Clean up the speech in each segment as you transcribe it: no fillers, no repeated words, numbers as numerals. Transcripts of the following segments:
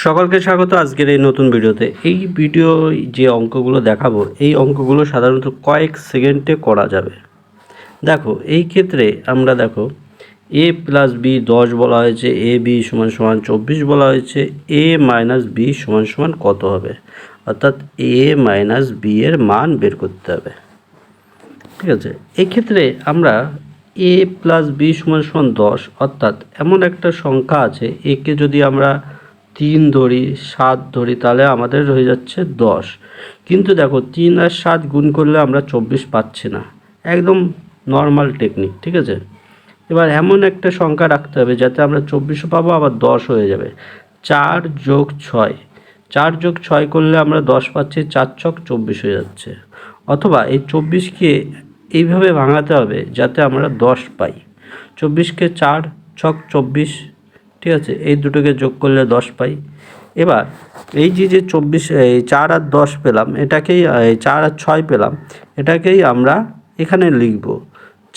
সকলকে স্বাগত আজকের এই নতুন ভিডিওতে। এই ভিডিও যে অঙ্কগুলো দেখাবো, এই অঙ্কগুলো সাধারণত কয়েক সেকেন্ডে করা যাবে। দেখো, এই ক্ষেত্রে আমরা দেখো a প্লাস বি 10 বলা হয়েছে, এ বি সমান সমান 24 বলা হয়েছে, a মাইনাস বি সমান সমান কত হবে, অর্থাৎ a মাইনাস বি এর মান বের করতে হবে। ঠিক আছে, এই ক্ষেত্রে আমরা a প্লাস বি সমান সমান 10, অর্থাৎ এমন একটা সংখ্যা আছে, একে যদি আমরা 3 ধরি, 7 ধরি, তাহলে আমাদের হয়ে যাচ্ছে 10। কিন্তু দেখো 3 আর 7 গুণ করলে আমরা 24 পাচ্ছি না, একদম নর্মাল টেকনিক। ঠিক আছে, এবার এমন একটা সংখ্যা রাখতে হবে যাতে আমরা 24ও পাবো, আবার 10 হয়ে যাবে। 4 যোগ 6, 4 যোগ 6 করলে আমরা 10 পাচ্ছি, 4 ছক 24 হয়ে যাচ্ছে। অথবা এই 24কে এইভাবে ভাঙাতে হবে যাতে আমরা 10 পাই। 24কে 4 ছক 24, ঠিক আছে, এই দুটোকে যোগ করলে 10 পাই। এবার এই যে 24, এই 4 আর 10 পেলাম, এটাকেই 4 আর 6 পেলাম, এটাকেই আমরা এখানে লিখব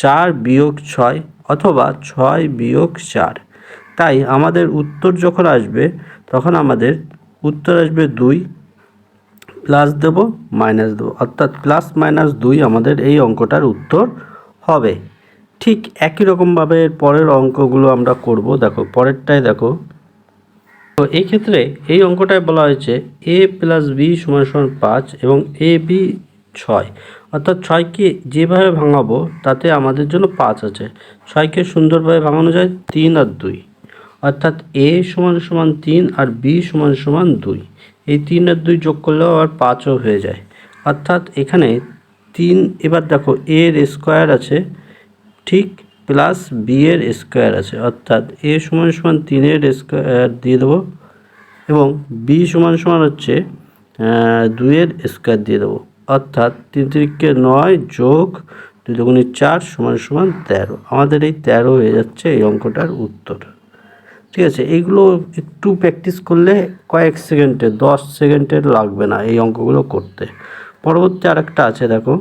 4 বিয়োগ 6 অথবা 6 বিয়োগ 4। তাই আমাদের উত্তর যখন আসবে তখন আমাদের উত্তর আসবে 2 প্লাস দেব মাইনাস দেব, অর্থাৎ প্লাস মাইনাস 2 আমাদের এই অঙ্কটার উত্তর হবে। ঠিক একই রকমভাবে পরের অঙ্কগুলো আমরা করব। দেখো পরেরটাই দেখো। তো এই ক্ষেত্রে এই অঙ্কটায় বলা হয়েছে a প্লাস বি সমান সমান 5 এবং এ বি 6, অর্থাৎ 6কে যেভাবে ভাঙাবো তাতে আমাদের জন্য 5 আছে। 6কে সুন্দরভাবে ভাঙানো যায় 3 আর 2, অর্থাৎ a সমান সমান 3 আর b সমান সমান 2। এই 3 আর 2 যোগ করলেও আবার 5ও হয়ে যায়, অর্থাৎ এখানে 3। এবার দেখো a এর স্কোয়ার আছে, ঠিক, প্লাস বি এর স্কোয়ার আছে, অর্থাৎ a সমান সমান 3 এর স্কোয়ার দিয়ে দেবো এবং b সমান সমান হচ্ছে 2 এর স্কোয়ার দিয়ে দেবো, অর্থাৎ 3 3কে 9 যোগ 2 দুগুণে 4 সমান সমান 13। আমাদের এই 13 হয়ে যাচ্ছে এই অঙ্কটার উত্তর। ঠিক আছে, এইগুলো একটু প্র্যাকটিস করলে কয়েক সেকেন্ডে, 10 সেকেন্ডের লাগবে না এই অঙ্কগুলো করতে। পরবর্তী আরেকটা আছে, দেখো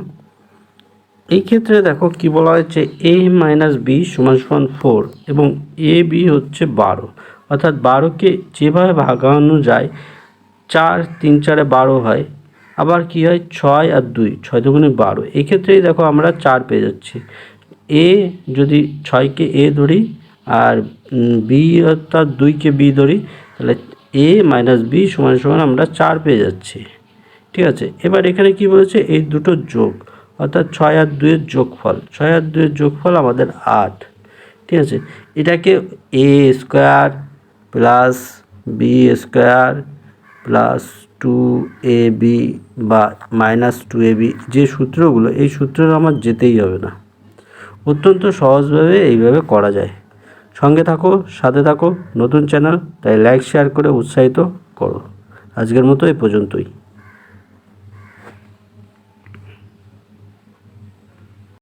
এই ক্ষেত্রে দেখো কি বলা হয়েছে, a মাইনাস বি সমান সমান 4 এবং এ বি হচ্ছে 12, অর্থাৎ 12কে যেভাবে ভাগানো যায় 4 3 4 12 হয়, আবার কি হয় 6 আর 2 6 দুগুণে 12। এই ক্ষেত্রেই দেখো আমরা 4 পেয়ে যাচ্ছি। a যদি 6কে a ধরি আর বি অর্থাৎ 2কে b ধরি, তাহলে a মাইনাস বি সমান সমান আমরা 4 পেয়ে যাচ্ছি। ঠিক আছে, এবার এখানে কি বলেছে, এই দুটো যোগ, অর্থাৎ 6 আর 2 এর যোগফল, 6 আর 2 এর যোগফল আমাদের 8। ঠিক আছে, এটাকে a square plus b square plus 2ab বা মাইনাস 2ab, যে সূত্রগুলো, এই সূত্র আমার যেতেই হবে না, অত্যন্ত সহজভাবে এইভাবে করা যায়। সঙ্গে থাকো, সাথে থাকো, নতুন চ্যানেল, তাই লাইক শেয়ার করে উৎসাহিত করো। আজকের মতো এই পর্যন্তই।